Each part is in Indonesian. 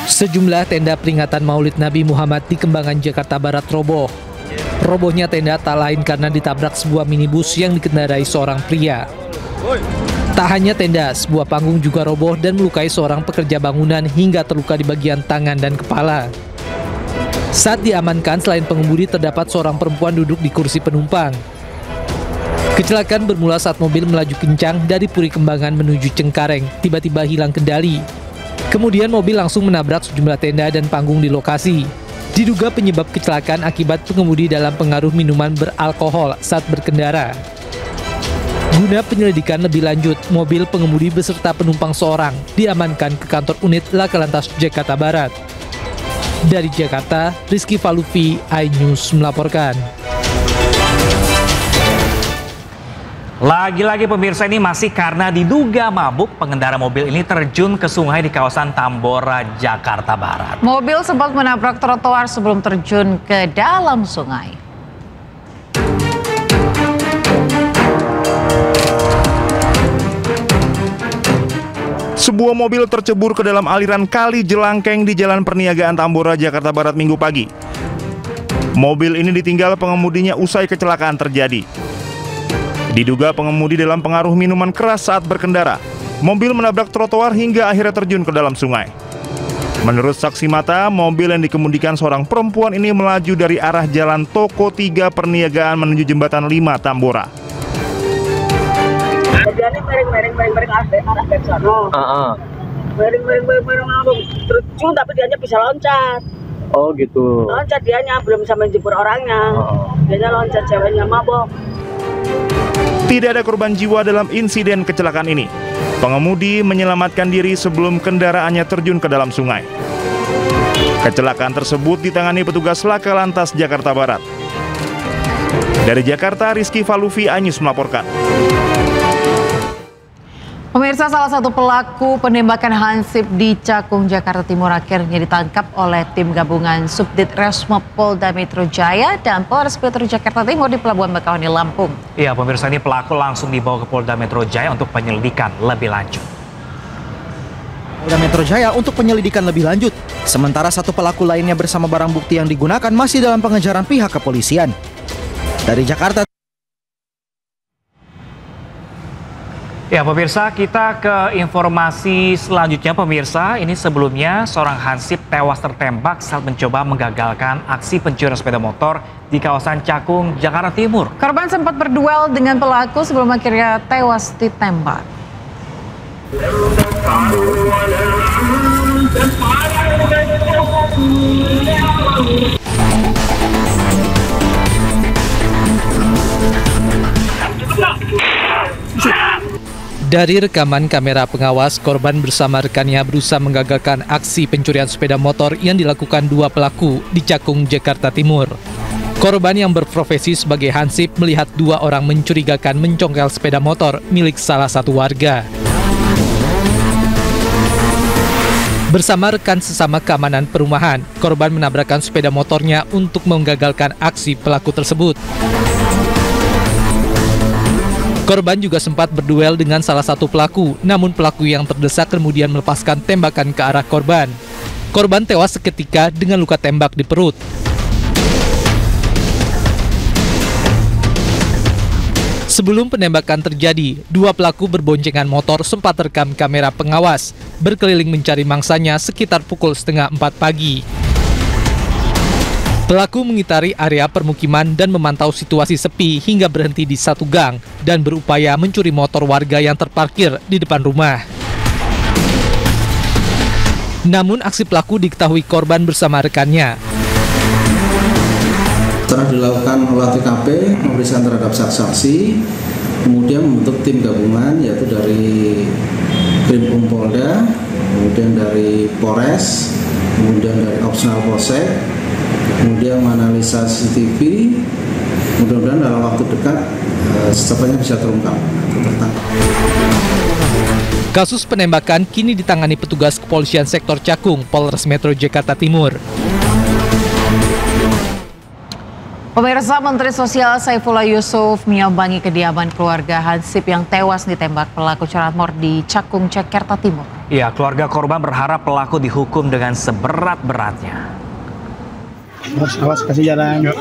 Sejumlah tenda peringatan Maulid Nabi Muhammad di Kembangan, Jakarta Barat roboh. Robohnya tenda tak lain karena ditabrak sebuah minibus yang dikendarai seorang pria. Tak hanya tenda, sebuah panggung juga roboh dan melukai seorang pekerja bangunan hingga terluka di bagian tangan dan kepala. Saat diamankan, selain pengemudi terdapat seorang perempuan duduk di kursi penumpang. Kecelakaan bermula saat mobil melaju kencang dari Puri Kembangan menuju Cengkareng, tiba-tiba hilang kendali. Kemudian mobil langsung menabrak sejumlah tenda dan panggung di lokasi. Diduga penyebab kecelakaan akibat pengemudi dalam pengaruh minuman beralkohol saat berkendara. Guna penyelidikan lebih lanjut, mobil pengemudi beserta penumpang seorang diamankan ke kantor unit Laka Lantas Jakarta Barat. Dari Jakarta, Rizky Falufi, iNews melaporkan. Lagi-lagi pemirsa, ini masih karena diduga mabuk, pengendara mobil ini terjun ke sungai di kawasan Tambora, Jakarta Barat. Mobil sempat menabrak trotoar sebelum terjun ke dalam sungai. Sebuah mobil tercebur ke dalam aliran kali Jelangkeng di Jalan Perniagaan Tambora, Jakarta Barat Minggu pagi. Mobil ini ditinggal pengemudinya usai kecelakaan terjadi. Diduga pengemudi dalam pengaruh minuman keras saat berkendara. Mobil menabrak trotoar hingga akhirnya terjun ke dalam sungai. Menurut saksi mata, mobil yang dikemudikan seorang perempuan ini melaju dari arah Jalan Toko 3 Perniagaan menuju Jembatan 5 Tambora. Kejadiannya mereng arah dari sana. Mereng ngabung. Terjun tapi dianya bisa loncat. Oh gitu. Loncat dianya belum sampai jebur orangnya. Dianya loncat, ceweknya mabok. Tidak ada korban jiwa dalam insiden kecelakaan ini. Pengemudi menyelamatkan diri sebelum kendaraannya terjun ke dalam sungai. Kecelakaan tersebut ditangani petugas Laka Lantas Jakarta Barat. Dari Jakarta, Rizky Falufi, iNews melaporkan. Pemirsa, salah satu pelaku penembakan Hansip di Cakung, Jakarta Timur akhirnya ditangkap oleh tim gabungan Subdit Resmob Polda Metro Jaya dan Polres Metro Jakarta Timur di Pelabuhan Bakauheni, Lampung. Iya pemirsa, ini pelaku langsung dibawa ke Polda Metro Jaya untuk penyelidikan lebih lanjut. Polda Metro Jaya untuk penyelidikan lebih lanjut. Sementara satu pelaku lainnya bersama barang bukti yang digunakan masih dalam pengejaran pihak kepolisian. Dari Jakarta. Ya pemirsa, kita ke informasi selanjutnya pemirsa. Ini sebelumnya seorang Hansip tewas tertembak saat mencoba menggagalkan aksi pencurian sepeda motor di kawasan Cakung, Jakarta Timur. Korban sempat berduel dengan pelaku sebelum akhirnya tewas ditembak. Dari rekaman kamera pengawas, korban bersama rekannya berusaha menggagalkan aksi pencurian sepeda motor yang dilakukan dua pelaku di Cakung, Jakarta Timur. Korban yang berprofesi sebagai Hansip melihat dua orang mencurigakan mencongkel sepeda motor milik salah satu warga. Bersama rekan sesama keamanan perumahan, korban menabrakkan sepeda motornya untuk menggagalkan aksi pelaku tersebut. Korban juga sempat berduel dengan salah satu pelaku, namun pelaku yang terdesak kemudian melepaskan tembakan ke arah korban. Korban tewas seketika dengan luka tembak di perut. Sebelum penembakan terjadi, dua pelaku berboncengan motor sempat rekam kamera pengawas, berkeliling mencari mangsanya sekitar pukul 3:30 pagi. Pelaku mengitari area permukiman dan memantau situasi sepi hingga berhenti di satu gang dan berupaya mencuri motor warga yang terparkir di depan rumah. Namun aksi pelaku diketahui korban bersama rekannya. Setelah dilakukan olah TKP, pemeriksaan terhadap saksi-saksi, kemudian membentuk tim gabungan yaitu dari Krimum Polda, kemudian dari Polres, kemudian dari Opsional Polsek, kemudian menganalisa CCTV. Mudah-mudahan dalam waktu dekat secepatnya bisa terungkap. Kasus penembakan kini ditangani petugas kepolisian sektor Cakung, Polres Metro Jakarta Timur. Pemirsa, Menteri Sosial Saifullah Yusuf menyambangi kediaman keluarga Hansip yang tewas ditembak pelaku curanmor di Cakung, Jakarta Timur. Ya, keluarga korban berharap pelaku dihukum dengan seberat-beratnya. Awas, kasih jalan.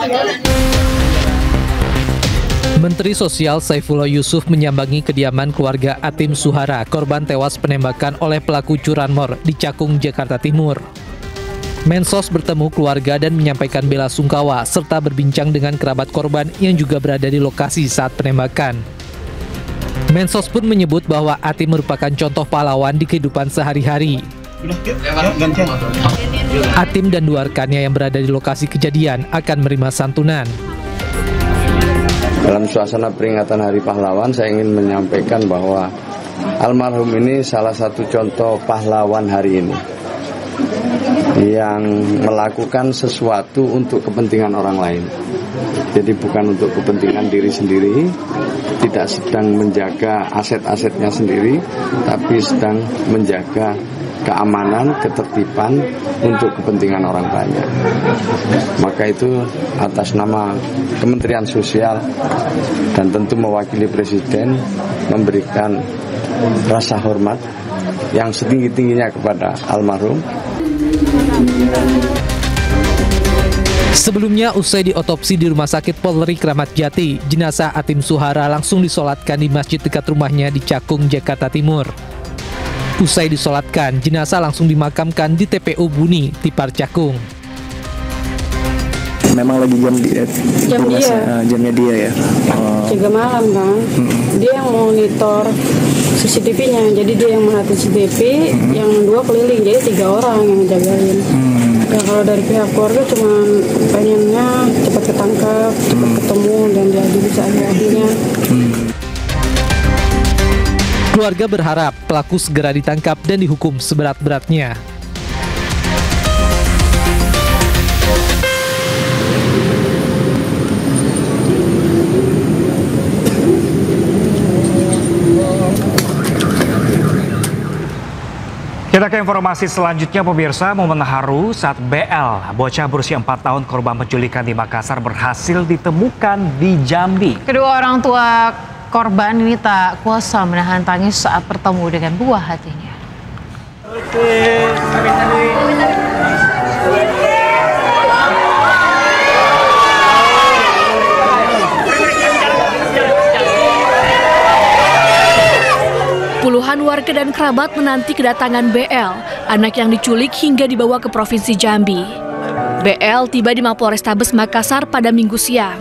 Menteri Sosial Saifullah Yusuf menyambangi kediaman keluarga Atim Suhara, korban tewas penembakan oleh pelaku curanmor di Cakung, Jakarta Timur. Mensos bertemu keluarga dan menyampaikan bela sungkawa serta berbincang dengan kerabat korban yang juga berada di lokasi saat penembakan. Mensos pun menyebut bahwa Atim merupakan contoh pahlawan di kehidupan sehari-hari. Atim dan dua rekannya yang berada di lokasi kejadian akan menerima santunan. Dalam suasana peringatan Hari Pahlawan, saya ingin menyampaikan bahwa almarhum ini salah satu contoh pahlawan hari ini, yang melakukan sesuatu untuk kepentingan orang lain. Jadi bukan untuk kepentingan diri sendiri, tidak sedang menjaga aset-asetnya sendiri, tapi sedang menjaga keamanan, ketertiban untuk kepentingan orang banyak. Maka itu atas nama Kementerian Sosial dan tentu mewakili Presiden memberikan rasa hormat yang setinggi-tingginya kepada almarhum. Sebelumnya, usai diotopsi di Rumah Sakit Polri Kramat Jati, jenazah Atim Suhara langsung disolatkan di masjid dekat rumahnya di Cakung, Jakarta Timur. Usai disolatkan, jenazah langsung dimakamkan di TPU Buni, Tipar Cakung. Memang lagi jamnya dia ya. Jaga malam kan. Dia yang monitor CCTV-nya, jadi dia yang melihat CCTV, yang dua keliling, jadi 3 orang yang jagain. Ya kalau dari pihak keluarga cuma pengennya cepat ketangkep, cepat ketemu dan diadili seadil-adilnya. Keluarga berharap pelaku segera ditangkap dan dihukum seberat-beratnya. Kita ke informasi selanjutnya, pemirsa. Momen haru saat BL, bocah berusia 4 tahun korban penculikan di Makassar, berhasil ditemukan di Jambi. Kedua orang tua korban ini tak kuasa menahan tangis saat bertemu dengan buah hatinya. Puluhan warga dan kerabat menanti kedatangan BL, anak yang diculik hingga dibawa ke Provinsi Jambi. BL tiba di Mapolrestabes Makassar pada Minggu siang.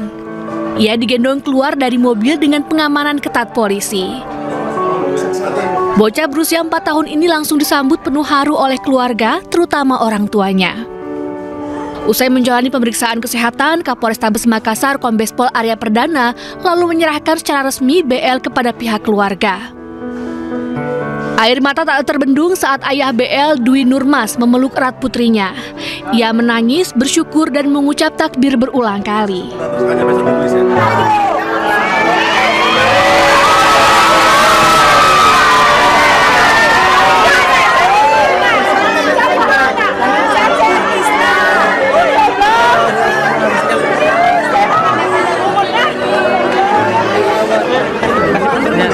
Ia digendong keluar dari mobil dengan pengamanan ketat polisi. Bocah berusia 4 tahun ini langsung disambut penuh haru oleh keluarga, terutama orang tuanya. Usai menjalani pemeriksaan kesehatan, Kapolrestabes Makassar Kombes Pol Arya Perdana lalu menyerahkan secara resmi BL kepada pihak keluarga. Air mata tak terbendung saat ayah BL, Dwi Nurmas, memeluk erat putrinya. Ia menangis, bersyukur, dan mengucap takbir berulang kali.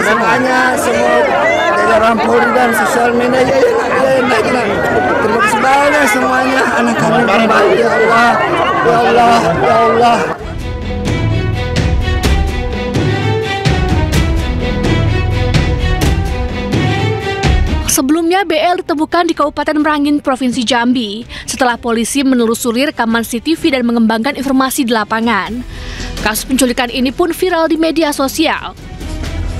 Semuanya, semua jajaran Polri dan sosial media enak. Terima kasih banyak semuanya, anak kami kembali, ya Allah, ya Allah, ya Allah. Sebelumnya BL ditemukan di Kabupaten Merangin, Provinsi Jambi, setelah polisi menelusuri rekaman CCTV dan mengembangkan informasi di lapangan. Kasus penculikan ini pun viral di media sosial.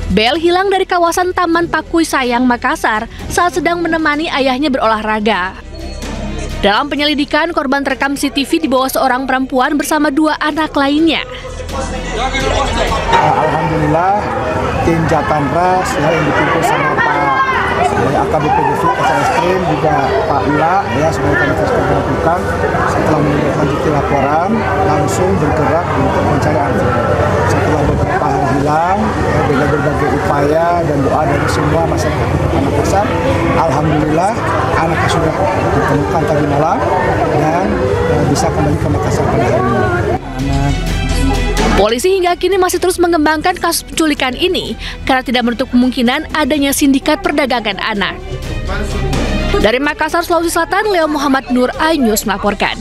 BL hilang dari kawasan Taman Pakui Sayang, Makassar saat sedang menemani ayahnya berolahraga. Dalam penyelidikan, korban terekam CCTV dibawa seorang perempuan bersama 2 anak lainnya. Alhamdulillah, tim Jatandras yang dipimpin sama Pak AKBP Devik Satreskrim juga Pak Ila ya sebagai kandidat lakukan setelah menindaklanjuti laporan langsung bergerak untuk mencari anak. Setelah beberapa hari hilang ya, dengan berbagai upaya dan doa dari semua masyarakat Makassar, alhamdulillah anaknya sudah ditemukan tadi malam dan bisa kembali ke Makassar pada hari ini. Anak Polisi hingga kini masih terus mengembangkan kasus penculikan ini karena tidak menutup kemungkinan adanya sindikat perdagangan anak. Dari Makassar, Sulawesi Selatan, Leo Muhammad Nur, iNews melaporkan.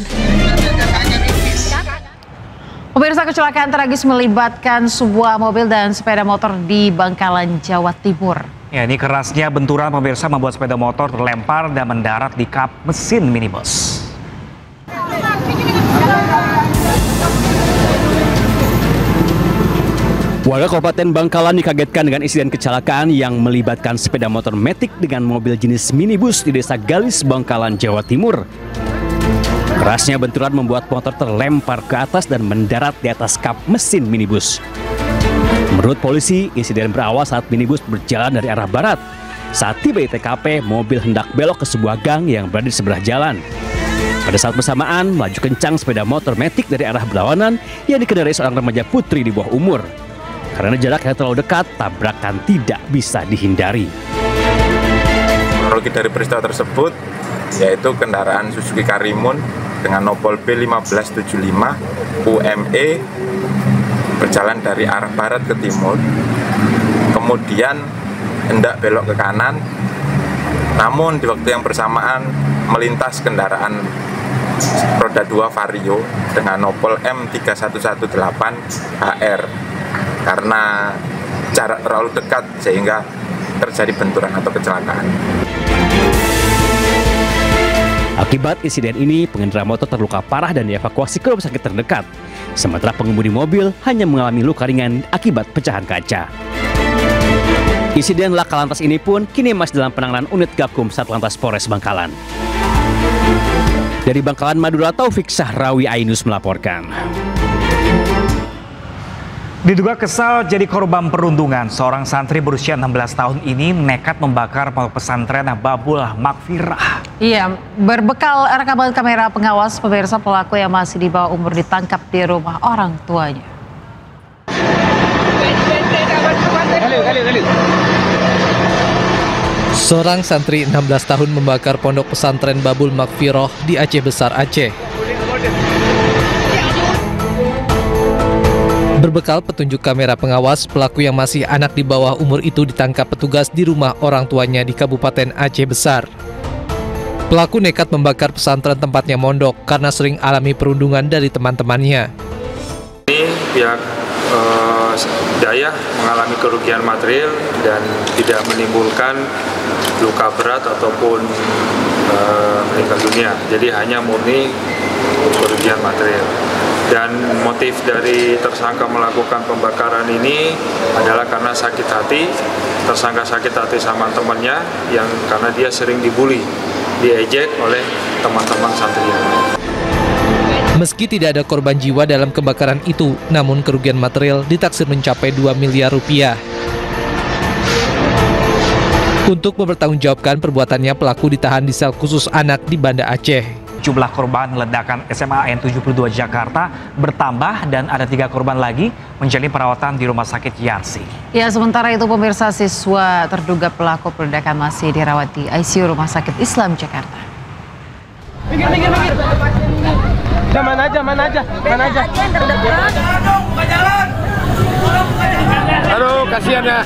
Pemirsa, kecelakaan tragis melibatkan sebuah mobil dan sepeda motor di Bangkalan, Jawa Timur. Ya, ini kerasnya benturan pemirsa membuat sepeda motor terlempar dan mendarat di kap mesin minibus. Warga Kabupaten Bangkalan dikagetkan dengan insiden kecelakaan yang melibatkan sepeda motor Matic dengan mobil jenis minibus di Desa Galis, Bangkalan, Jawa Timur. Kerasnya benturan membuat motor terlempar ke atas dan mendarat di atas kap mesin minibus. Menurut polisi, insiden berawal saat minibus berjalan dari arah barat. Saat tiba di TKP, mobil hendak belok ke sebuah gang yang berada di sebelah jalan. Pada saat bersamaan, melaju kencang sepeda motor Matic dari arah berlawanan yang dikendarai seorang remaja putri di bawah umur. Karena jaraknya terlalu dekat, tabrakan tidak bisa dihindari. Kronologi dari peristiwa tersebut yaitu kendaraan Suzuki Karimun dengan nopol B1575 UME berjalan dari arah barat ke timur, kemudian hendak belok ke kanan, namun di waktu yang bersamaan melintas kendaraan roda 2 Vario dengan nopol M3118HR. Karena jarak terlalu dekat sehingga terjadi benturan atau kecelakaan. Akibat insiden ini, pengendara motor terluka parah dan dievakuasi ke rumah sakit terdekat. Sementara pengemudi mobil hanya mengalami luka ringan akibat pecahan kaca. Insiden laka lantas ini pun kini masih dalam penanganan unit Gakum Satlantas Polres Bangkalan. Dari Bangkalan, Madura, Taufik Sahrawi, iNews melaporkan. Diduga kesal jadi korban perundungan, seorang santri berusia 16 tahun ini nekat membakar pondok pesantren Babul Makfirah. Iya, berbekal rekaman kamera pengawas, pemirsa, pelaku yang masih di bawah umur ditangkap di rumah orang tuanya. Seorang santri 16 tahun membakar pondok pesantren Babul Makfirah di Aceh Besar, Aceh. Berbekal petunjuk kamera pengawas, pelaku yang masih anak di bawah umur itu ditangkap petugas di rumah orang tuanya di Kabupaten Aceh Besar. Pelaku nekat membakar pesantren tempatnya mondok karena sering alami perundungan dari teman-temannya. Ini pihak daya mengalami kerugian material dan tidak menimbulkan luka berat ataupun meninggal dunia. Jadi hanya murni kerugian material. Dan motif dari tersangka melakukan pembakaran ini adalah karena sakit hati. Tersangka sakit hati sama temannya yang karena dia sering dibully, diejek oleh teman-teman santrinya. Meski tidak ada korban jiwa dalam kebakaran itu, namun kerugian material ditaksir mencapai 2 miliar rupiah. Untuk mempertanggungjawabkan perbuatannya, pelaku ditahan di sel khusus anak di Banda Aceh. Jumlah korban ledakan SMA N72 Jakarta bertambah dan ada 3 korban lagi menjalani perawatan di Rumah Sakit Yarsi. Ya, sementara itu pemirsa, siswa terduga pelaku peledakan masih dirawat di ICU Rumah Sakit Islam Jakarta. Minggir. Mana aja. Aduh, kasihan ya.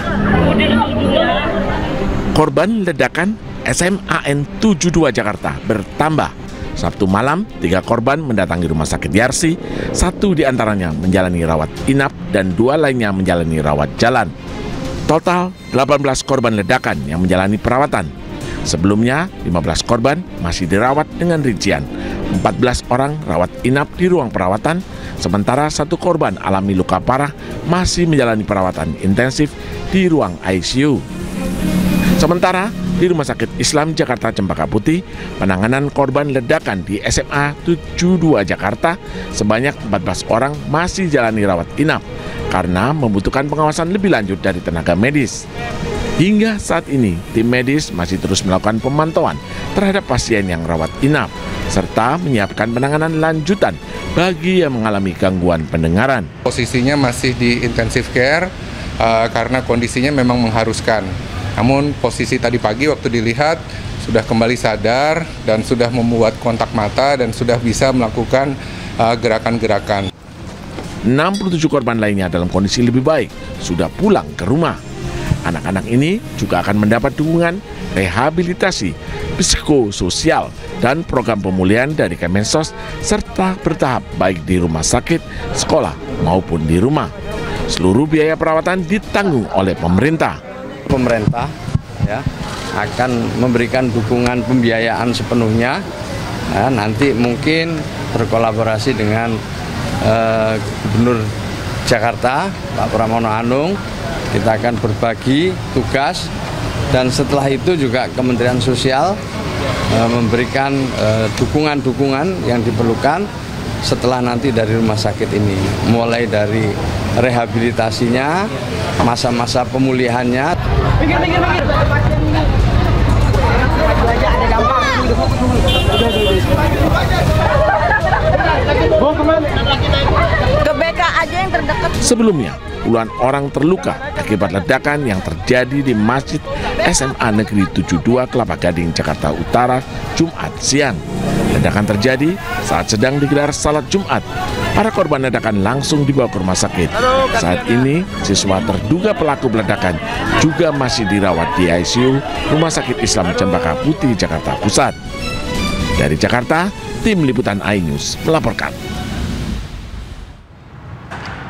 Korban ledakan SMA N72 Jakarta bertambah. Sabtu malam, 3 korban mendatangi Rumah Sakit Yarsi, 1 diantaranya menjalani rawat inap dan 2 lainnya menjalani rawat jalan. Total 18 korban ledakan yang menjalani perawatan. Sebelumnya, 15 korban masih dirawat dengan rincian. 14 orang rawat inap di ruang perawatan, sementara 1 korban alami luka parah masih menjalani perawatan intensif di ruang ICU. Sementara di Rumah Sakit Islam Jakarta Cempaka Putih, penanganan korban ledakan di SMA 72 Jakarta sebanyak 14 orang masih jalani rawat inap karena membutuhkan pengawasan lebih lanjut dari tenaga medis. Hingga saat ini, tim medis masih terus melakukan pemantauan terhadap pasien yang rawat inap serta menyiapkan penanganan lanjutan bagi yang mengalami gangguan pendengaran. Posisinya masih di intensive care karena kondisinya memang mengharuskan. Namun posisi tadi pagi waktu dilihat sudah kembali sadar dan sudah membuat kontak mata dan sudah bisa melakukan gerakan-gerakan. 67 korban lainnya dalam kondisi lebih baik, sudah pulang ke rumah. Anak-anak ini juga akan mendapat dukungan rehabilitasi, psikososial, dan program pemulihan dari Kemensos serta bertahap baik di rumah sakit, sekolah, maupun di rumah. Seluruh biaya perawatan ditanggung oleh pemerintah. Pemerintah ya akan memberikan dukungan pembiayaan sepenuhnya. Nanti mungkin berkolaborasi dengan Gubernur Jakarta, Pak Pramono Anung, kita akan berbagi tugas, dan setelah itu juga Kementerian Sosial memberikan dukungan-dukungan yang diperlukan setelah nanti dari rumah sakit ini, mulai dari rehabilitasinya, masa-masa pemulihannya. Ke BK aja yang terdekat. Sebelumnya, puluhan orang terluka akibat ledakan yang terjadi di Masjid SMA Negeri 72 Kelapa Gading, Jakarta Utara, Jumat siang. Ledakan terjadi saat sedang digelar salat Jumat. Para korban ledakan langsung dibawa ke rumah sakit. Saat ini, siswa terduga pelaku ledakan juga masih dirawat di ICU Rumah Sakit Islam Cempaka Putih, Jakarta Pusat. Dari Jakarta, tim liputan iNews melaporkan.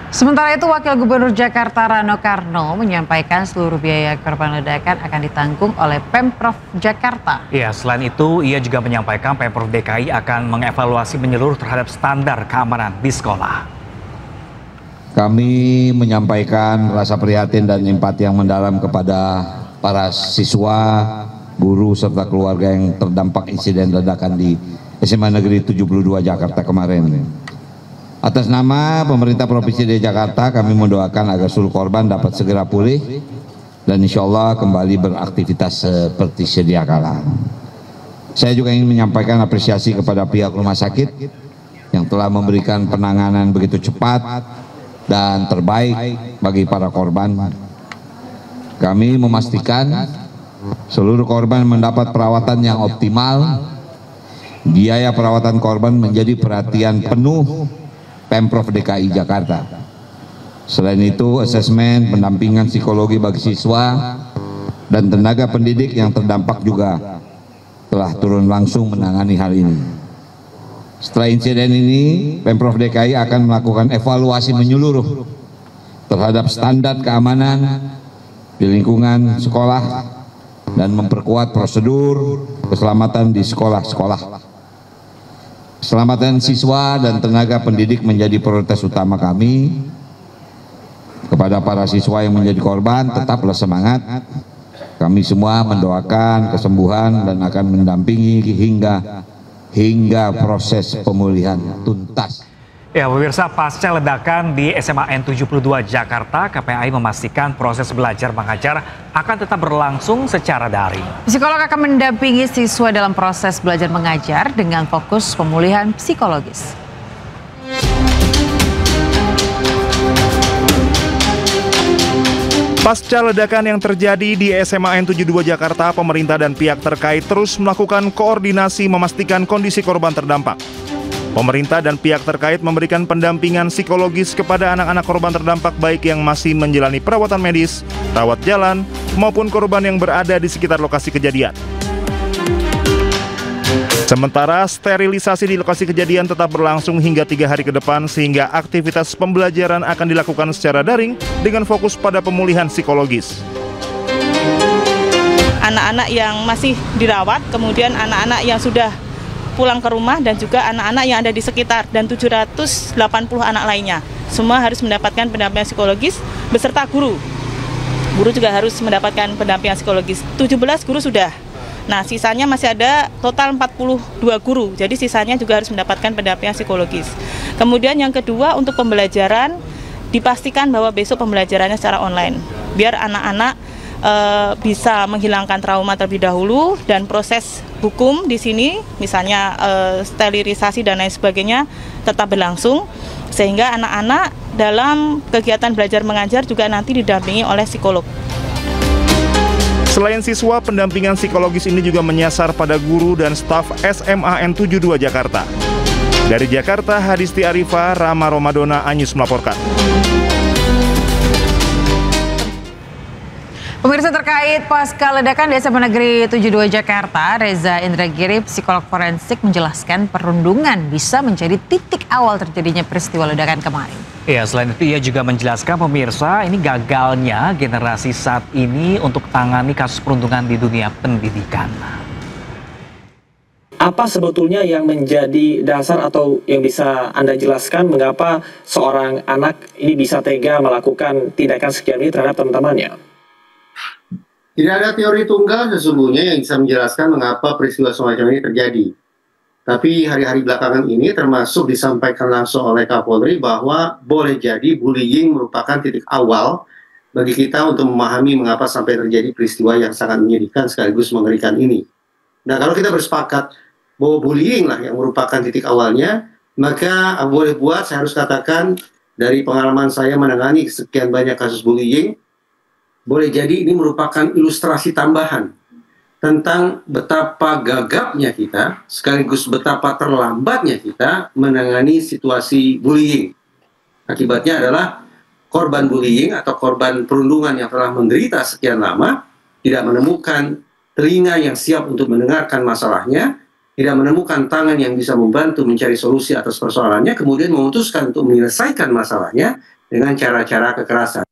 Sementara itu, Wakil Gubernur Jakarta Rano Karno menyampaikan seluruh biaya korban ledakan akan ditanggung oleh Pemprov Jakarta. Ya, selain itu ia juga menyampaikan Pemprov DKI akan mengevaluasi menyeluruh terhadap standar keamanan di sekolah. Kami menyampaikan rasa prihatin dan empati yang mendalam kepada para siswa, guru, serta keluarga yang terdampak insiden ledakan di SMA Negeri 72 Jakarta kemarin. Atas nama pemerintah Provinsi DKI Jakarta, kami mendoakan agar seluruh korban dapat segera pulih dan insya Allah kembali beraktivitas seperti sedia kala. Saya juga ingin menyampaikan apresiasi kepada pihak rumah sakit yang telah memberikan penanganan begitu cepat dan terbaik bagi para korban. Kami memastikan seluruh korban mendapat perawatan yang optimal. Biaya perawatan korban menjadi perhatian penuh Pemprov DKI Jakarta. Selain itu, asesmen pendampingan psikologi bagi siswa dan tenaga pendidik yang terdampak juga telah turun langsung menangani hal ini. Setelah insiden ini, Pemprov DKI akan melakukan evaluasi menyeluruh terhadap standar keamanan di lingkungan sekolah dan memperkuat prosedur keselamatan di sekolah-sekolah. Keselamatan siswa dan tenaga pendidik menjadi prioritas utama kami. Kepada para siswa yang menjadi korban, tetaplah semangat. Kami semua mendoakan kesembuhan dan akan mendampingi hingga proses pemulihan tuntas. Ya, pemirsa, pasca ledakan di SMA N72 Jakarta, KPAI memastikan proses belajar mengajar akan tetap berlangsung secara daring. Psikolog akan mendampingi siswa dalam proses belajar mengajar dengan fokus pemulihan psikologis. Pasca ledakan yang terjadi di SMA N72 Jakarta, pemerintah dan pihak terkait terus melakukan koordinasi memastikan kondisi korban terdampak. Pemerintah dan pihak terkait memberikan pendampingan psikologis kepada anak-anak korban terdampak baik yang masih menjalani perawatan medis, rawat jalan, maupun korban yang berada di sekitar lokasi kejadian. Sementara sterilisasi di lokasi kejadian tetap berlangsung hingga 3 hari ke depan sehingga aktivitas pembelajaran akan dilakukan secara daring dengan fokus pada pemulihan psikologis. Anak-anak yang masih dirawat, kemudian anak-anak yang sudah pulang ke rumah dan juga anak-anak yang ada di sekitar dan 780 anak lainnya. Semua harus mendapatkan pendampingan psikologis beserta guru. Guru juga harus mendapatkan pendampingan psikologis. 17 guru sudah. Nah, sisanya masih ada total 42 guru. Jadi sisanya juga harus mendapatkan pendampingan psikologis. Kemudian yang kedua, untuk pembelajaran dipastikan bahwa besok pembelajarannya secara online. Biar anak-anak bisa menghilangkan trauma terlebih dahulu dan proses hukum di sini, misalnya sterilisasi dan lain sebagainya, tetap berlangsung sehingga anak-anak dalam kegiatan belajar mengajar juga nanti didampingi oleh psikolog. Selain siswa, pendampingan psikologis ini juga menyasar pada guru dan staf SMA N72 Jakarta. Dari Jakarta, Hadisti Arifah, Rama Romadona, Anyus melaporkan. Pemirsa, terkait pasca ledakan di SMA Negeri 72 Jakarta, Reza Indragiri, psikolog forensik, menjelaskan perundungan bisa menjadi titik awal terjadinya peristiwa ledakan kemarin. Ya, selain itu ia juga menjelaskan pemirsa, ini gagalnya generasi saat ini untuk tangani kasus perundungan di dunia pendidikan. Apa sebetulnya yang menjadi dasar atau yang bisa Anda jelaskan mengapa seorang anak ini bisa tega melakukan tindakan sekian ini terhadap teman-temannya? Tidak ada teori tunggal sesungguhnya yang bisa menjelaskan mengapa peristiwa semacam ini terjadi. Tapi hari-hari belakangan ini termasuk disampaikan langsung oleh Kapolri bahwa boleh jadi bullying merupakan titik awal bagi kita untuk memahami mengapa sampai terjadi peristiwa yang sangat menyedihkan sekaligus mengerikan ini. Nah, kalau kita bersepakat bahwa bullying lah yang merupakan titik awalnya, maka boleh buat saya harus katakan dari pengalaman saya menangani sekian banyak kasus bullying, boleh jadi ini merupakan ilustrasi tambahan tentang betapa gagapnya kita, sekaligus betapa terlambatnya kita menangani situasi bullying. Akibatnya adalah korban bullying atau korban perundungan yang telah menderita sekian lama, tidak menemukan telinga yang siap untuk mendengarkan masalahnya, tidak menemukan tangan yang bisa membantu mencari solusi atas persoalannya, kemudian memutuskan untuk menyelesaikan masalahnya dengan cara-cara kekerasan.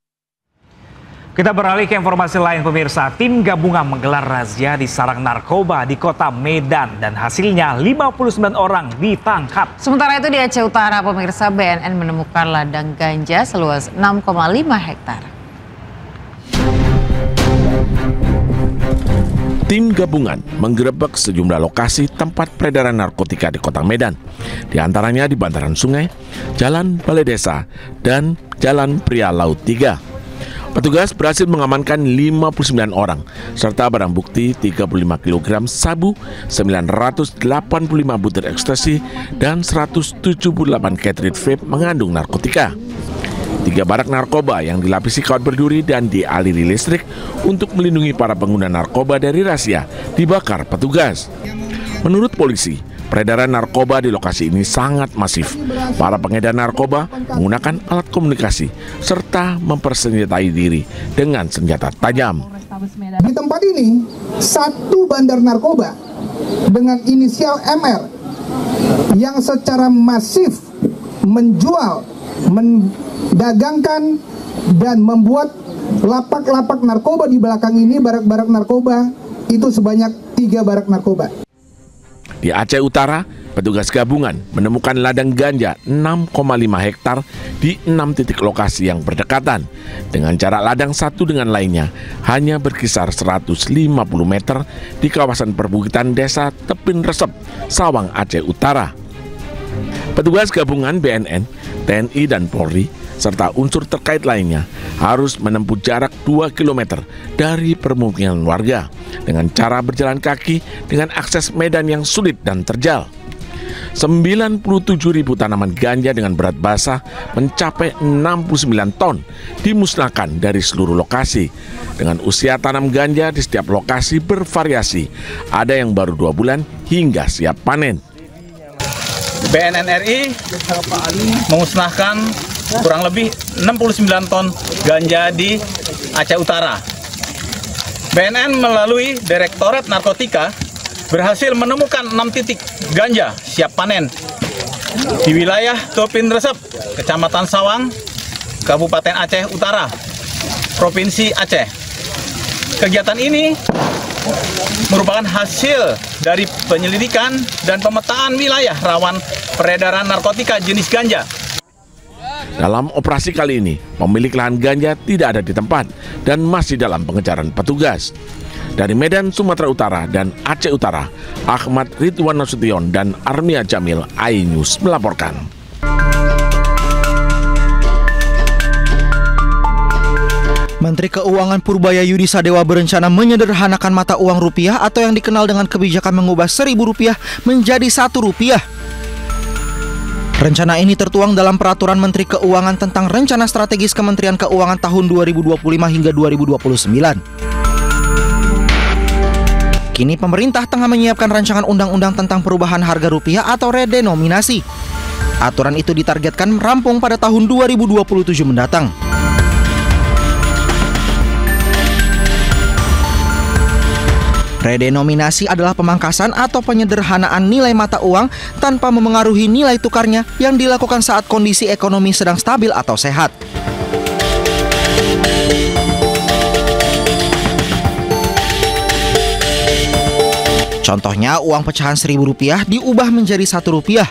Kita beralih ke informasi lain pemirsa. Tim gabungan menggelar razia di sarang narkoba di kota Medan dan hasilnya 59 orang ditangkap. Sementara itu di Aceh Utara, pemirsa, BNN menemukan ladang ganja seluas 6,5 hektar. Tim gabungan menggerebek sejumlah lokasi tempat peredaran narkotika di kota Medan. Di antaranya di bantaran sungai, Jalan Balai Desa, dan Jalan Pria Laut 3. Petugas berhasil mengamankan 59 orang, serta barang bukti 35 kg sabu, 985 butir ekstasi, dan 178 cartridge vape mengandung narkotika. 3 barak narkoba yang dilapisi kawat berduri dan dialiri listrik untuk melindungi para pengguna narkoba dari razia dibakar petugas. Menurut polisi, peredaran narkoba di lokasi ini sangat masif. Para pengedar narkoba menggunakan alat komunikasi serta mempersenjatai diri dengan senjata tajam. Di tempat ini, satu bandar narkoba dengan inisial MR yang secara masif menjual, mendagangkan, dan membuat lapak-lapak narkoba di belakang ini, barak-barak narkoba, itu sebanyak 3 barak narkoba. Di Aceh Utara, petugas gabungan menemukan ladang ganja 6,5 hektar di 6 titik lokasi yang berdekatan. Dengan jarak ladang satu dengan lainnya hanya berkisar 150 meter di kawasan perbukitan desa Tepin Resep, Sawang, Aceh Utara. Petugas gabungan BNN, TNI, dan Polri serta unsur terkait lainnya harus menempuh jarak 2 km dari permukiman warga dengan cara berjalan kaki dengan akses medan yang sulit dan terjal. 97.000 tanaman ganja dengan berat basah mencapai 69 ton dimusnahkan dari seluruh lokasi. Dengan usia tanam ganja di setiap lokasi bervariasi, ada yang baru 2 bulan hingga siap panen. BNN RI memusnahkan kurang lebih 69 ton ganja di Aceh Utara. BNN melalui Direktorat Narkotika berhasil menemukan 6 titik ganja siap panen di wilayah Tepin Resep, Kecamatan Sawang, Kabupaten Aceh Utara, Provinsi Aceh. Kegiatan ini merupakan hasil dari penyelidikan dan pemetaan wilayah rawan peredaran narkotika jenis ganja. Dalam operasi kali ini, pemilik lahan ganja tidak ada di tempat dan masih dalam pengejaran petugas. Dari Medan, Sumatera Utara, dan Aceh Utara, Ahmad Ridwan Nasution dan Armia Jamil, iNews melaporkan. Menteri Keuangan Purbaya Yudi Sadewa berencana menyederhanakan mata uang rupiah atau yang dikenal dengan kebijakan mengubah Rp1.000 menjadi Rp1. Rencana ini tertuang dalam Peraturan Menteri Keuangan tentang Rencana Strategis Kementerian Keuangan tahun 2025 hingga 2029. Kini pemerintah tengah menyiapkan rancangan undang-undang tentang perubahan harga rupiah atau redenominasi. Aturan itu ditargetkan rampung pada tahun 2027 mendatang. Redenominasi adalah pemangkasan atau penyederhanaan nilai mata uang tanpa memengaruhi nilai tukarnya yang dilakukan saat kondisi ekonomi sedang stabil atau sehat. Contohnya, uang pecahan Rp1.000 diubah menjadi Rp1.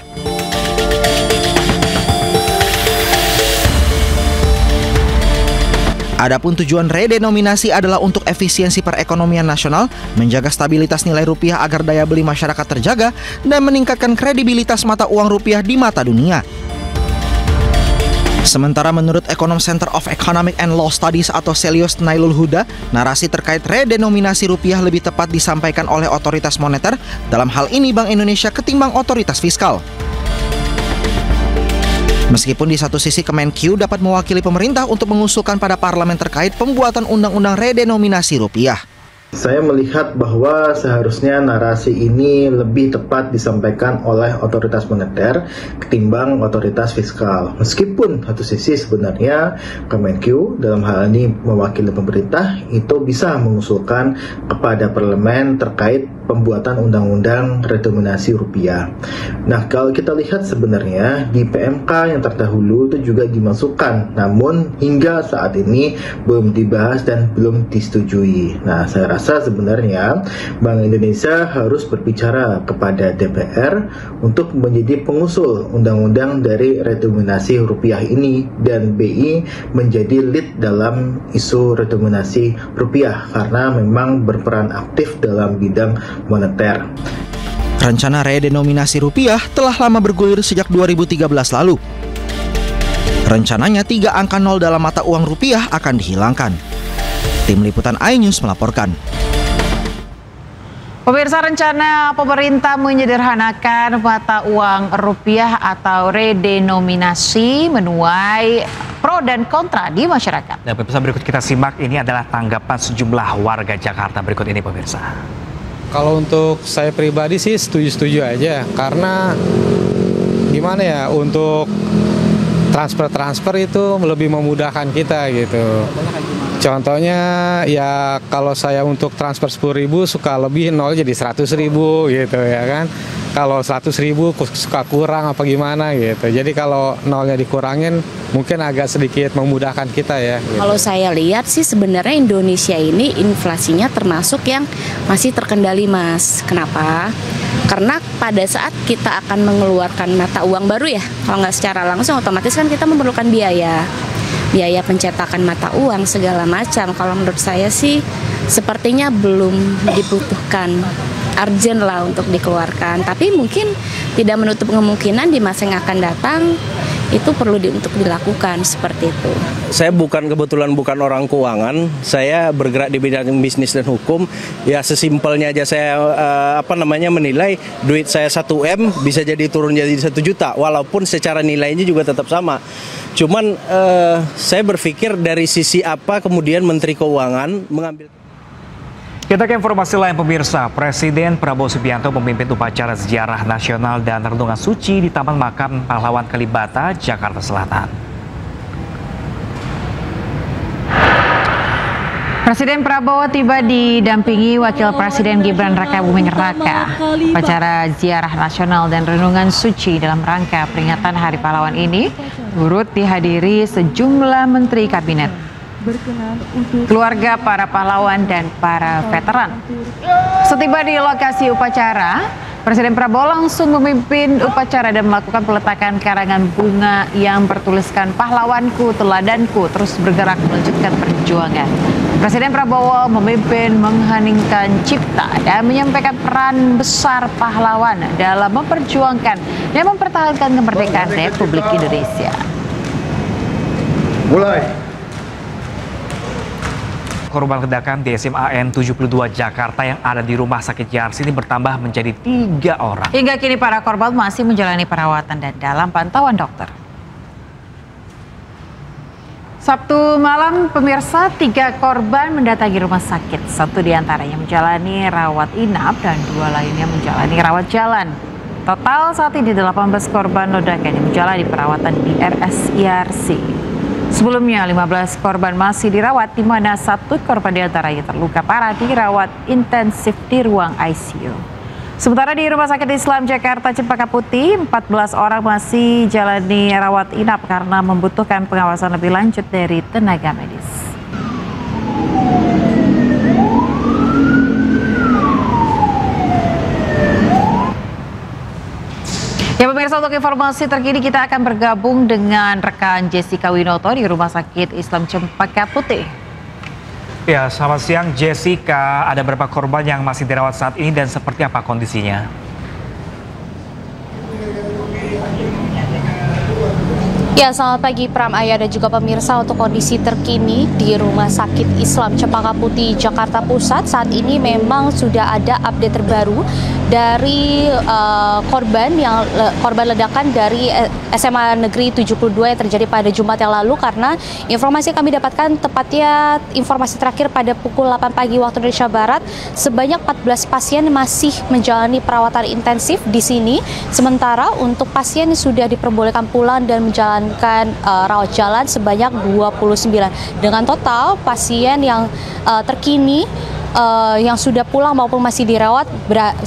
Adapun tujuan redenominasi adalah untuk efisiensi perekonomian nasional, menjaga stabilitas nilai rupiah agar daya beli masyarakat terjaga, dan meningkatkan kredibilitas mata uang rupiah di mata dunia. Sementara menurut Ekonom Center of Economic and Law Studies atau Celios Nailul Huda, narasi terkait redenominasi rupiah lebih tepat disampaikan oleh otoritas moneter, dalam hal ini Bank Indonesia ketimbang otoritas fiskal. Meskipun di satu sisi Kemenq dapat mewakili pemerintah untuk mengusulkan pada parlemen terkait pembuatan undang-undang redenominasi rupiah. Saya melihat bahwa seharusnya narasi ini lebih tepat disampaikan oleh otoritas moneter ketimbang otoritas fiskal. Meskipun satu sisi sebenarnya Kemenq dalam hal ini mewakili pemerintah itu bisa mengusulkan kepada parlemen terkait pembuatan undang-undang redenominasi rupiah. Nah, kalau kita lihat sebenarnya di PMK yang terdahulu itu juga dimasukkan, namun hingga saat ini belum dibahas dan belum disetujui. Nah, saya rasa sebenarnya Bank Indonesia harus berbicara kepada DPR untuk menjadi pengusul undang-undang dari redenominasi rupiah ini, dan BI menjadi lead dalam isu redenominasi rupiah karena memang berperan aktif dalam bidang moneter. Rencana redenominasi rupiah telah lama bergulir sejak 2013 lalu. Rencananya 3 angka 0 dalam mata uang rupiah akan dihilangkan. Tim Liputan iNews melaporkan. Pemirsa, rencana pemerintah menyederhanakan mata uang rupiah atau redenominasi menuai pro dan kontra di masyarakat. Dan pemirsa, berikut kita simak, ini adalah tanggapan sejumlah warga Jakarta berikut ini pemirsa. Kalau untuk saya pribadi sih setuju-setuju aja, karena gimana ya, untuk transfer itu lebih memudahkan kita gitu. Contohnya ya kalau saya untuk transfer 10.000 suka lebih, nol jadi 100.000 gitu ya kan. Kalau 100.000 suka kurang apa gimana gitu. Jadi kalau nolnya dikurangin mungkin agak sedikit memudahkan kita ya. Gitu. Kalau saya lihat sih sebenarnya Indonesia ini inflasinya termasuk yang masih terkendali, Mas. Kenapa? Karena pada saat kita akan mengeluarkan mata uang baru ya, kalau nggak secara langsung otomatis kan kita memerlukan biaya pencetakan mata uang segala macam. Kalau menurut saya sih sepertinya belum dibutuhkan urgent lah untuk dikeluarkan, tapi mungkin tidak menutup kemungkinan di masa yang akan datang itu perlu untuk dilakukan seperti itu. Saya kebetulan bukan orang keuangan, saya bergerak di bidang bisnis dan hukum. Ya sesimpelnya aja saya menilai duit saya 1M bisa jadi turun jadi 1 juta, walaupun secara nilainya juga tetap sama. Cuman saya berpikir dari sisi apa kemudian Menteri Keuangan mengambil. Kita ke informasi lain pemirsa, Presiden Prabowo Subianto memimpin upacara ziarah nasional dan renungan suci di Taman Makam Pahlawan Kalibata, Jakarta Selatan. Presiden Prabowo tiba didampingi Wakil Presiden Gibran Raka Buming Raka. Upacara ziarah nasional dan renungan suci dalam rangka peringatan Hari Pahlawan ini turut dihadiri sejumlah menteri kabinet, keluarga para pahlawan dan para veteran. Setiba di lokasi upacara, Presiden Prabowo langsung memimpin upacara dan melakukan peletakan karangan bunga yang bertuliskan "Pahlawanku, teladanku, terus bergerak melanjutkan perjuangan". Presiden Prabowo memimpin mengheningkan cipta dan menyampaikan peran besar pahlawan dalam memperjuangkan dan mempertahankan kemerdekaan Republik Indonesia. Mulai. Korban ledakan di SMAN 72 Jakarta yang ada di Rumah Sakit Yarsi ini bertambah menjadi 3 orang. Hingga kini para korban masih menjalani perawatan dan dalam pantauan dokter. Sabtu malam, pemirsa, 3 korban mendatangi rumah sakit. 1 diantaranya menjalani rawat inap dan 2 lainnya menjalani rawat jalan. Total saat ini 18 korban ledakan yang menjalani perawatan di RSIRC. Sebelumnya 15 korban masih dirawat, di mana 1 korban diantaranya terluka parah dirawat intensif di ruang ICU. Sementara di Rumah Sakit Islam Jakarta Cempaka Putih, 14 orang masih jalani rawat inap karena membutuhkan pengawasan lebih lanjut dari tenaga medis. Ya pemirsa, untuk informasi terkini kita akan bergabung dengan rekan Jessica Winoto di Rumah Sakit Islam Cempaka Putih. Ya, selamat siang Jessica. Ada berapa korban yang masih dirawat saat ini dan seperti apa kondisinya? Ya, selamat pagi Pram, Ayah dan juga pemirsa. Untuk kondisi terkini di Rumah Sakit Islam Cempaka Putih, Jakarta Pusat, saat ini memang sudah ada update terbaru dari korban ledakan dari SMA Negeri 72 yang terjadi pada Jumat yang lalu, karena informasi yang kami dapatkan, tepatnya informasi terakhir pada pukul 8 pagi waktu Indonesia Barat, sebanyak 14 pasien masih menjalani perawatan intensif di sini, sementara untuk pasien yang sudah diperbolehkan pulang dan menjalankan rawat jalan sebanyak 29. Dengan total pasien yang terkini yang sudah pulang maupun masih dirawat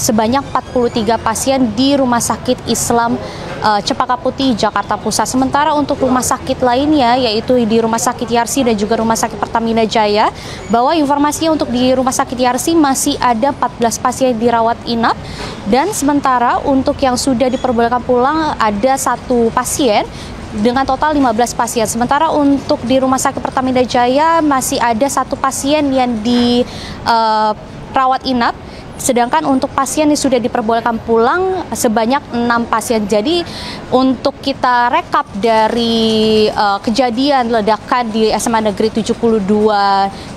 sebanyak 43 pasien di Rumah Sakit Islam Cempaka Putih, Jakarta Pusat. Sementara untuk rumah sakit lainnya, yaitu di Rumah Sakit Yarsi dan juga Rumah Sakit Pertamina Jaya, bahwa informasinya untuk di Rumah Sakit Yarsi masih ada 14 pasien dirawat inap, dan sementara untuk yang sudah diperbolehkan pulang ada 1 pasien dengan total 15 pasien. Sementara untuk di Rumah Sakit Pertamina Jaya masih ada 1 pasien yang dirawat inap, sedangkan untuk pasien yang sudah diperbolehkan pulang sebanyak 6 pasien. Jadi untuk kita rekap dari kejadian ledakan di SMA Negeri 72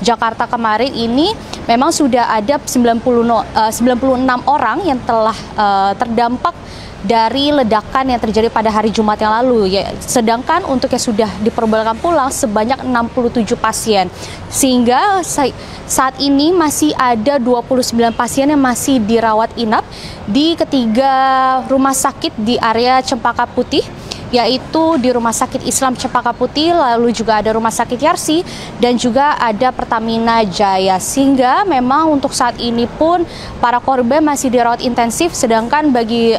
Jakarta kemarin ini, memang sudah ada 96 orang yang telah terdampak dari ledakan yang terjadi pada hari Jumat yang lalu, ya. Sedangkan untuk yang sudah diperbolehkan pulang sebanyak 67 pasien. Sehingga saat ini masih ada 29 pasien yang masih dirawat inap di ketiga rumah sakit di area Cempaka Putih, yaitu di Rumah Sakit Islam Cempaka Putih, lalu juga ada Rumah Sakit Yarsi, dan juga ada Pertamina Jaya. Sehingga memang untuk saat ini pun para korban masih dirawat intensif, sedangkan bagi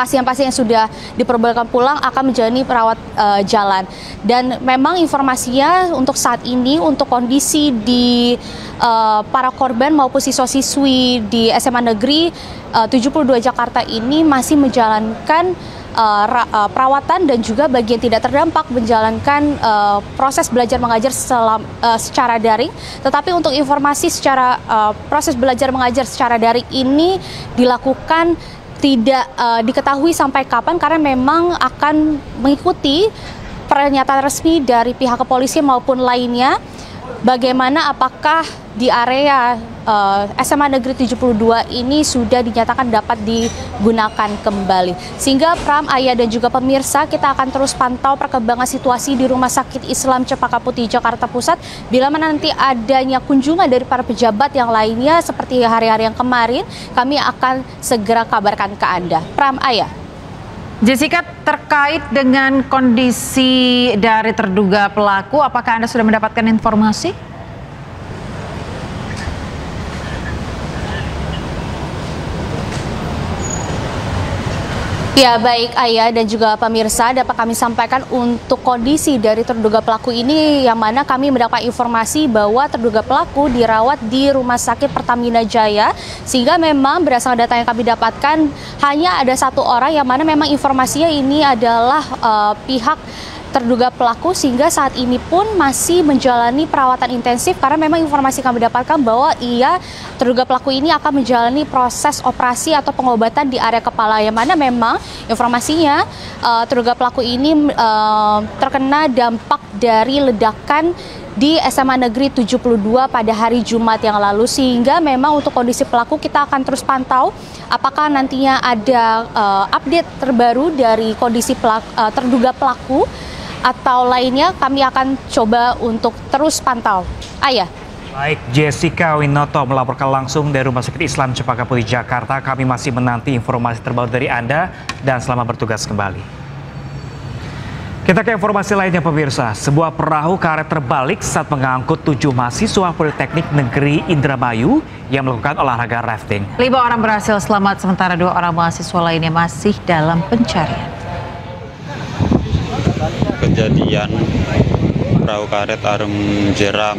pasien-pasien yang sudah diperbolehkan pulang akan menjalani perawat jalan. Dan memang informasinya untuk saat ini, untuk kondisi di para korban maupun siswa-siswi di SMA Negeri 72 Jakarta ini masih menjalankan perawatan, dan juga bagi yang tidak terdampak menjalankan proses belajar mengajar secara daring. Tetapi untuk informasi secara proses belajar mengajar secara daring ini dilakukan tidak diketahui sampai kapan, karena memang akan mengikuti pernyataan resmi dari pihak kepolisian maupun lainnya, bagaimana apakah di area SMA Negeri 72 ini sudah dinyatakan dapat digunakan kembali. Sehingga Pram, Ayah dan juga pemirsa, kita akan terus pantau perkembangan situasi di Rumah Sakit Islam Cempaka Putih, Jakarta Pusat. Bila mana nanti adanya kunjungan dari para pejabat yang lainnya seperti hari-hari yang kemarin, kami akan segera kabarkan ke Anda. Pram, Ayah. Jessica, terkait dengan kondisi dari terduga pelaku, apakah Anda sudah mendapatkan informasi? Ya, baik Ayah dan juga pemirsa, dapat kami sampaikan untuk kondisi dari terduga pelaku ini, yang mana kami mendapat informasi bahwa terduga pelaku dirawat di Rumah Sakit Pertamina Jaya, sehingga memang berdasarkan data yang kami dapatkan hanya ada 1 orang yang mana memang informasinya ini adalah pihak terduga pelaku, sehingga saat ini pun masih menjalani perawatan intensif, karena memang informasi kami dapatkan bahwa terduga pelaku ini akan menjalani proses operasi atau pengobatan di area kepala, yang mana memang informasinya terduga pelaku ini terkena dampak dari ledakan di SMA Negeri 72 pada hari Jumat yang lalu. Sehingga memang untuk kondisi pelaku kita akan terus pantau apakah nantinya ada update terbaru dari kondisi terduga pelaku, atau lainnya kami akan coba untuk terus pantau. Ayah. Baik, Jessica Winoto melaporkan langsung dari Rumah Sakit Islam Cempaka Putih, Jakarta. Kami masih menanti informasi terbaru dari Anda dan selamat bertugas kembali. Kita ke informasi lainnya pemirsa. Sebuah perahu karet terbalik saat mengangkut 7 mahasiswa Politeknik Negeri Indramayu yang melakukan olahraga rafting. 5 orang berhasil selamat, sementara 2 orang mahasiswa lainnya masih dalam pencarian. Kejadian perahu karet arem jeram.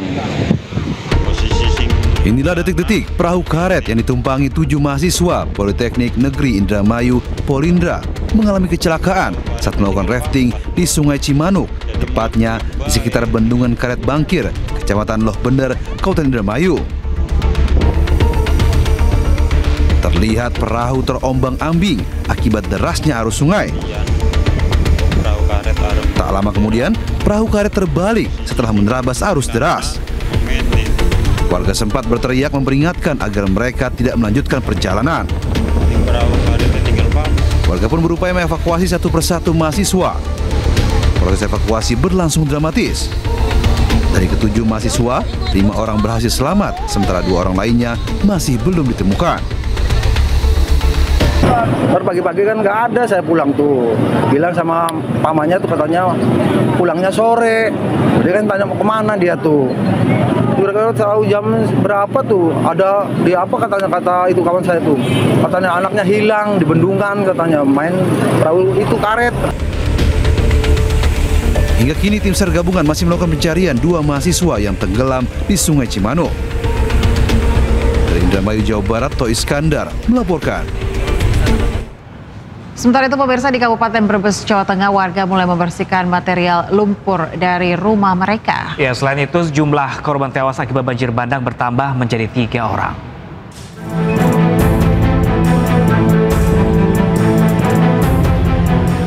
Inilah detik-detik perahu karet yang ditumpangi 7 mahasiswa Politeknik Negeri Indramayu Polindra mengalami kecelakaan saat melakukan rafting di Sungai Cimanuk, tepatnya di sekitar Bendungan Karet Bangkir, Kecamatan Loh Bender, Kabupaten Indramayu. Terlihat perahu terombang-ambing akibat derasnya arus sungai. Tak lama kemudian, perahu karet terbalik setelah menerabas arus deras. Warga sempat berteriak memperingatkan agar mereka tidak melanjutkan perjalanan. Warga pun berupaya mengevakuasi satu persatu mahasiswa. Proses evakuasi berlangsung dramatis. Dari ke-7 mahasiswa, 5 orang berhasil selamat, sementara 2 orang lainnya masih belum ditemukan. Pagi-pagi kan nggak ada, saya pulang tuh. Bilang sama pamannya tuh katanya pulangnya sore. Dia kan tanya mau kemana dia tuh. Kira-kira tahu jam berapa tuh, ada di apa katanya, kata itu kawan saya tuh. Katanya anaknya hilang di Bendungan, katanya main perahu itu karet. Hingga kini tim SAR gabungan masih melakukan pencarian 2 mahasiswa yang tenggelam di Sungai Cimanuk. Dari Indramayu, Jawa Barat, To Iskandar melaporkan. Sementara itu pemirsa, di Kabupaten Brebes, Jawa Tengah, warga mulai membersihkan material lumpur dari rumah mereka. Ya, selain itu jumlah korban tewas akibat banjir bandang bertambah menjadi 3 orang.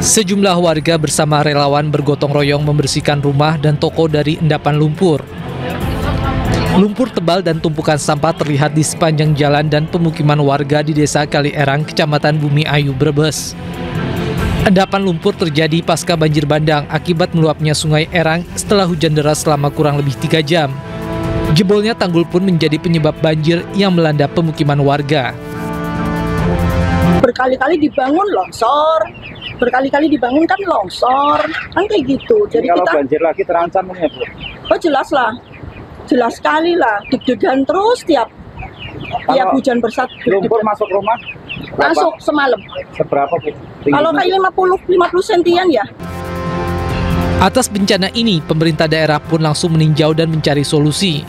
Sejumlah warga bersama relawan bergotong royong membersihkan rumah dan toko dari endapan lumpur. Lumpur tebal dan tumpukan sampah terlihat di sepanjang jalan dan pemukiman warga di Desa Kalierang, Kecamatan Bumi Ayu, Brebes. Endapan lumpur terjadi pasca banjir bandang akibat meluapnya Sungai Erang setelah hujan deras selama kurang lebih 3 jam. Jebolnya tanggul pun menjadi penyebab banjir yang melanda pemukiman warga. Berkali-kali dibangun longsor, berkali-kali dibangun kan longsor, kan kayak gitu. Jadi kalau kita banjir lagi terancam ini ya Bu? Oh jelas lah. Jelas sekali lah, deg-degan terus tiap hujan bersat. Lumpur masuk rumah? Masuk semalam. Seberapa Bu? Kalau kayak 50 sentian ya. Atas bencana ini, pemerintah daerah pun langsung meninjau dan mencari solusi.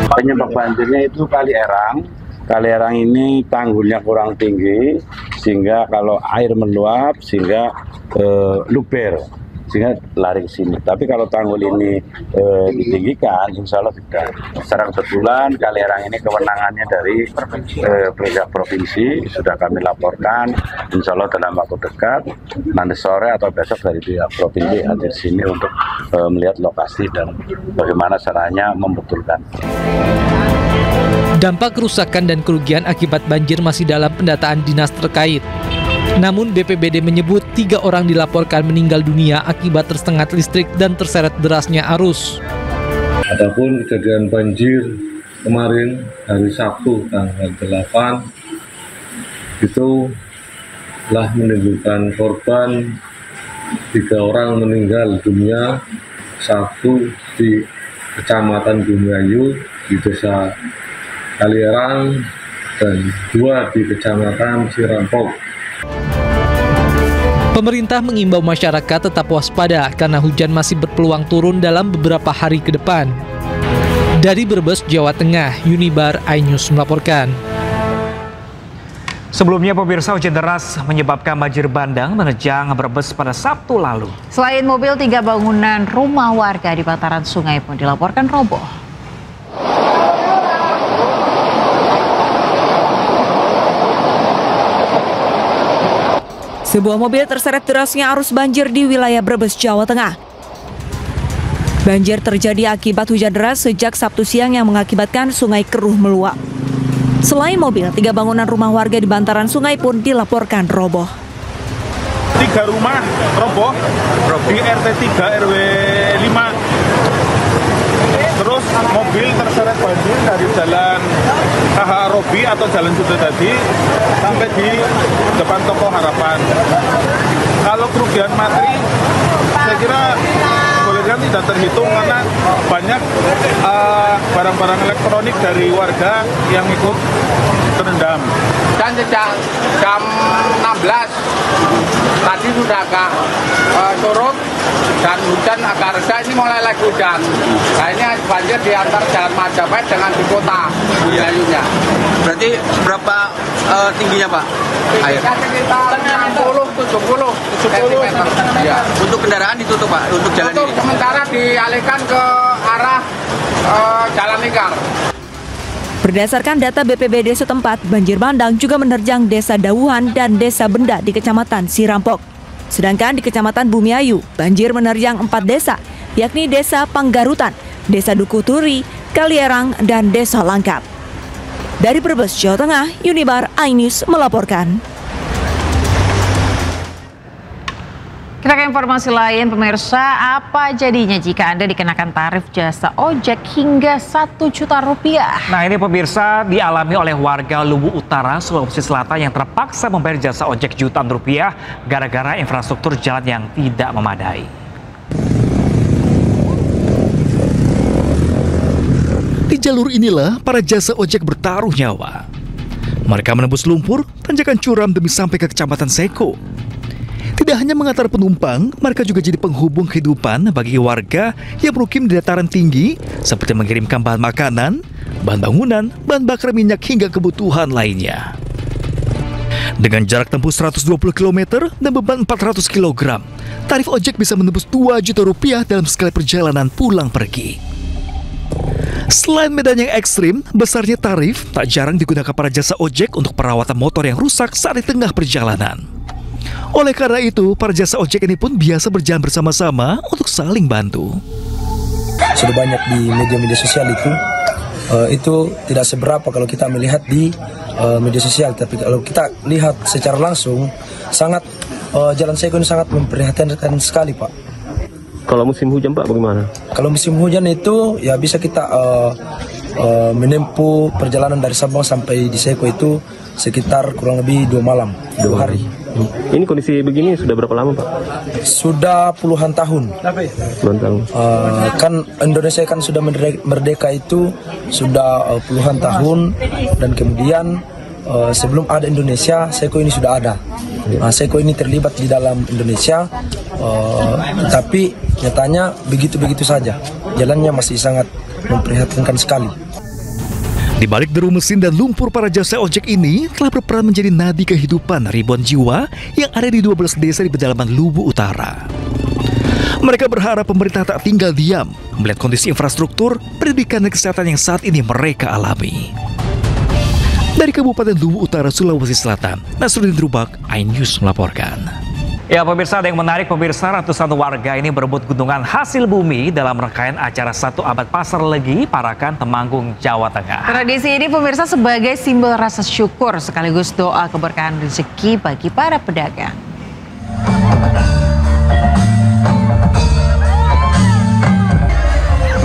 Penyebab banjirnya itu Kali Erang. Kali Erang ini tanggulnya kurang tinggi, sehingga kalau air meluap sehingga luber, sehingga lari ke sini. Tapi kalau tanggul ini ditinggikan, insya Allah tidak. Secara kebetulan Kali Erang ini kewenangannya dari pihak provinsi, sudah kami laporkan. Insya Allah dalam waktu dekat, nanti sore atau besok dari pihak provinsi hadir sini untuk melihat lokasi dan bagaimana caranya membetulkan. Dampak kerusakan dan kerugian akibat banjir masih dalam pendataan dinas terkait. Namun BPBD menyebut 3 orang dilaporkan meninggal dunia akibat tersengat listrik dan terseret derasnya arus. Adapun kejadian banjir kemarin hari Sabtu tanggal 8 itu telah menimbulkan korban 3 orang meninggal dunia, 1 di Kecamatan Bumi Ayu di Desa Kalierang dan 2 di Kecamatan Cirampok. Pemerintah mengimbau masyarakat tetap waspada karena hujan masih berpeluang turun dalam beberapa hari ke depan. Dari Brebes, Jawa Tengah, Unibar iNews melaporkan. Sebelumnya pemirsa, hujan deras menyebabkan banjir bandang menerjang Brebes pada Sabtu lalu. Selain mobil, 3 bangunan rumah warga di bantaran sungai pun dilaporkan roboh. Sebuah mobil terseret derasnya arus banjir di wilayah Brebes, Jawa Tengah. Banjir terjadi akibat hujan deras sejak Sabtu siang yang mengakibatkan sungai keruh meluap. Selain mobil, 3 bangunan rumah warga di bantaran sungai pun dilaporkan roboh. 3 rumah roboh di RT 3 RW 5. Terus mobil terseret banjir dari jalan KH Robi atau Jalan Sudodadi sampai di depan Toko Harapan. Kalau kerugian materi, saya kira boleh kan tidak terhitung karena banyak barang-barang elektronik dari warga yang ikut terendam. Dan sejak jam 16 tadi sudah agak surut dan hujan agak reda, ini mulai lagi hujan. Nah ini banjir di antar Jalan Majapahit dengan di kota Buyayunya. Berarti berapa tingginya Pak? Air? Sekitar 60-70 cm. Ya. Untuk kendaraan ditutup Pak? Untuk jalan ini? Sementara dialihkan ke arah Jalan Lingkar. Berdasarkan data BPBD setempat, banjir bandang juga menerjang Desa Dawuhan dan Desa Benda di Kecamatan Sirampok. Sedangkan di Kecamatan Bumiayu, banjir menerjang 4 desa, yakni Desa Panggarutan, Desa Dukuturi, Kalierang, dan Desa Langkap. Dari Brebes, Jawa Tengah, Unibar iNews melaporkan. Kita ke informasi lain, pemirsa. Apa jadinya jika Anda dikenakan tarif jasa ojek hingga Rp1 juta? Nah ini pemirsa dialami oleh warga Luwu Utara, Sulawesi Selatan yang terpaksa membayar jasa ojek jutaan rupiah gara-gara infrastruktur jalan yang tidak memadai. Di jalur inilah para jasa ojek bertaruh nyawa. Mereka menembus lumpur, tanjakan curam demi sampai ke Kecamatan Seko. Tidak hanya mengantar penumpang, mereka juga jadi penghubung kehidupan bagi warga yang bermukim di dataran tinggi, seperti mengirimkan bahan makanan, bahan bangunan, bahan bakar minyak hingga kebutuhan lainnya. Dengan jarak tempuh 120 km dan beban 400 kg, tarif ojek bisa menembus Rp2 juta dalam sekali perjalanan pulang pergi. Selain medan yang ekstrim, besarnya tarif tak jarang digunakan para jasa ojek untuk perawatan motor yang rusak saat di tengah perjalanan. Oleh karena itu, para jasa ojek ini pun biasa berjalan bersama-sama untuk saling bantu. Sudah banyak di media-media sosial itu tidak seberapa kalau kita melihat di media sosial. Tapi kalau kita lihat secara langsung, sangat Jalan Seko ini sangat memprihatinkan sekali, Pak. Kalau musim hujan, Pak, bagaimana? Kalau musim hujan itu ya bisa kita menempuh perjalanan dari Sabang sampai di Seko itu sekitar kurang lebih 2 malam, 2 hari. Ini kondisi begini sudah berapa lama, Pak? Sudah puluhan tahun. Puluhan tahun. Kan Indonesia kan sudah merdeka itu sudah puluhan tahun, dan kemudian sebelum ada Indonesia, Seko ini sudah ada. Seko ini terlibat di dalam Indonesia, tapi nyatanya begitu-begitu saja. Jalannya masih sangat memprihatinkan sekali. Di balik deru mesin dan lumpur, para jasa ojek ini telah berperan menjadi nadi kehidupan ribuan jiwa yang ada di 12 desa di pedalaman Luwu Utara. Mereka berharap pemerintah tak tinggal diam melihat kondisi infrastruktur, pendidikan dan kesehatan yang saat ini mereka alami. Dari Kabupaten Luwu Utara, Sulawesi Selatan, Nasruddin Rubak, iNews melaporkan. Ya pemirsa, ada yang menarik pemirsa, ratusan warga ini berebut gunungan hasil bumi dalam rangkaian acara 1 abad Pasar Legi, Parakan, Temanggung, Jawa Tengah. Tradisi ini pemirsa sebagai simbol rasa syukur sekaligus doa keberkahan rezeki bagi para pedagang.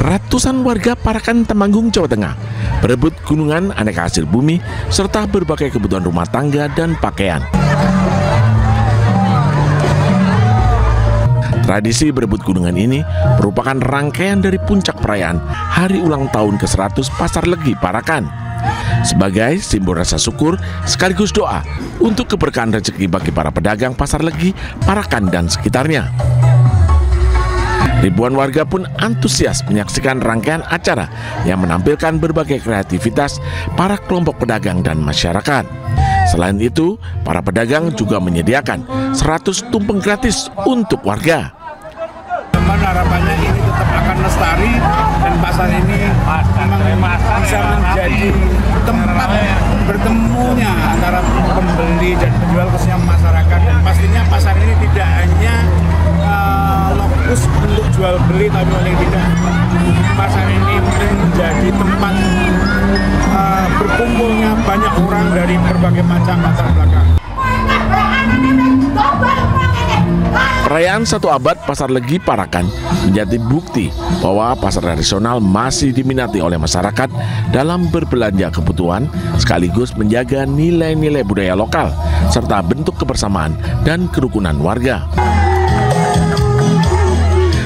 Ratusan warga Parakan, Temanggung, Jawa Tengah berebut gunungan aneka hasil bumi serta berbagai kebutuhan rumah tangga dan pakaian. Tradisi berebut gunungan ini merupakan rangkaian dari puncak perayaan hari ulang tahun ke-100 Pasar Legi Parakan. Sebagai simbol rasa syukur sekaligus doa untuk keberkahan rezeki bagi para pedagang Pasar Legi, Parakan dan sekitarnya. Ribuan warga pun antusias menyaksikan rangkaian acara yang menampilkan berbagai kreativitas para kelompok pedagang dan masyarakat. Selain itu, para pedagang juga menyediakan 100 tumpeng gratis untuk warga. Harapannya ini tetap akan lestari dan pasar ini memang bisa menjadi tempat bertemunya antara pembeli dan penjual, khususnya masyarakat. Dan pastinya pasar ini tidak hanya lokus untuk jual beli, tapi paling tidak pasar ini menjadi tempat berkumpulnya banyak orang dari berbagai macam latar belakang. Dengan 1 abad, Pasar Legi Parakan menjadi bukti bahwa pasar tradisional masih diminati oleh masyarakat dalam berbelanja kebutuhan sekaligus menjaga nilai-nilai budaya lokal serta bentuk kebersamaan dan kerukunan warga.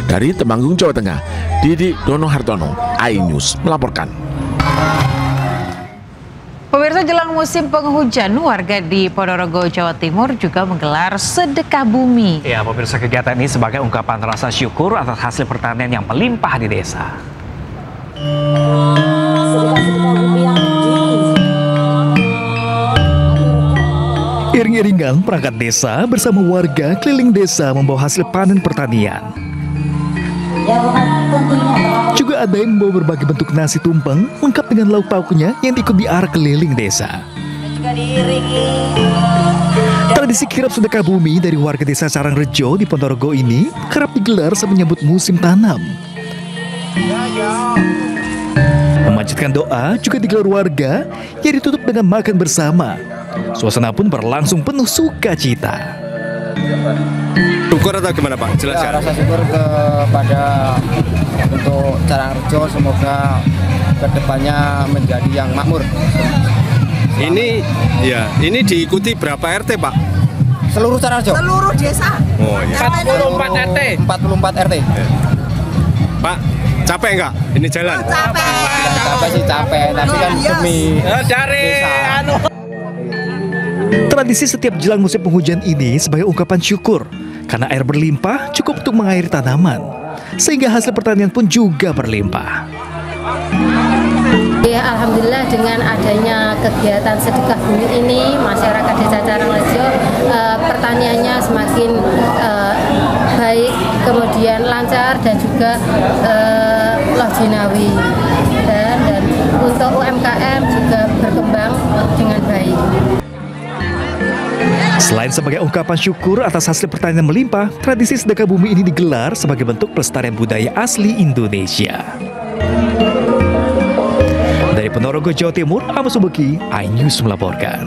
Dari Temanggung, Jawa Tengah, Didi Dono Hartono, iNews melaporkan. Pemirsa, jelang musim penghujan, warga di Ponorogo, Jawa Timur juga menggelar sedekah bumi. Ya, pemirsa, kegiatan ini sebagai ungkapan rasa syukur atas hasil pertanian yang melimpah di desa. Iring-iringan perangkat desa bersama warga keliling desa membawa hasil panen pertanian. Juga ada yang membawa berbagai bentuk nasi tumpeng lengkap dengan lauk pauknya yang ikut diarak keliling desa. Tradisi kirap sedekah bumi dari warga desa Carangrejo di Ponorogo ini kerap digelar saat menyambut musim tanam. Memanjatkan doa juga digelar warga yang ditutup dengan makan bersama. Suasana pun berlangsung penuh sukacita. Syukur atau gimana Pak? Jelaskan. Ya, rasa syukur kepada untuk Carangrejo, semoga kedepannya menjadi yang makmur. Ini diikuti berapa RT Pak? Seluruh Carangrejo. Seluruh desa. Oh iya. 44 RT. 44 RT. Pak, capek nggak ini jalan? Capek sih capek, tapi kan demi desa. Tradisi setiap jelang musim penghujan ini sebagai ungkapan syukur karena air berlimpah cukup untuk mengairi tanaman, sehingga hasil pertanian pun juga berlimpah. Ya, alhamdulillah dengan adanya kegiatan sedekah bumi ini, masyarakat desa Carangrejo pertaniannya semakin baik, kemudian lancar dan juga loh jinawi dan untuk UMKM juga berkembang dengan baik. Selain sebagai ungkapan syukur atas hasil pertanian melimpah, tradisi sedekah bumi ini digelar sebagai bentuk pelestarian budaya asli Indonesia. Dari Ponorogo, Jawa Timur, Amos Subeki, iNews melaporkan.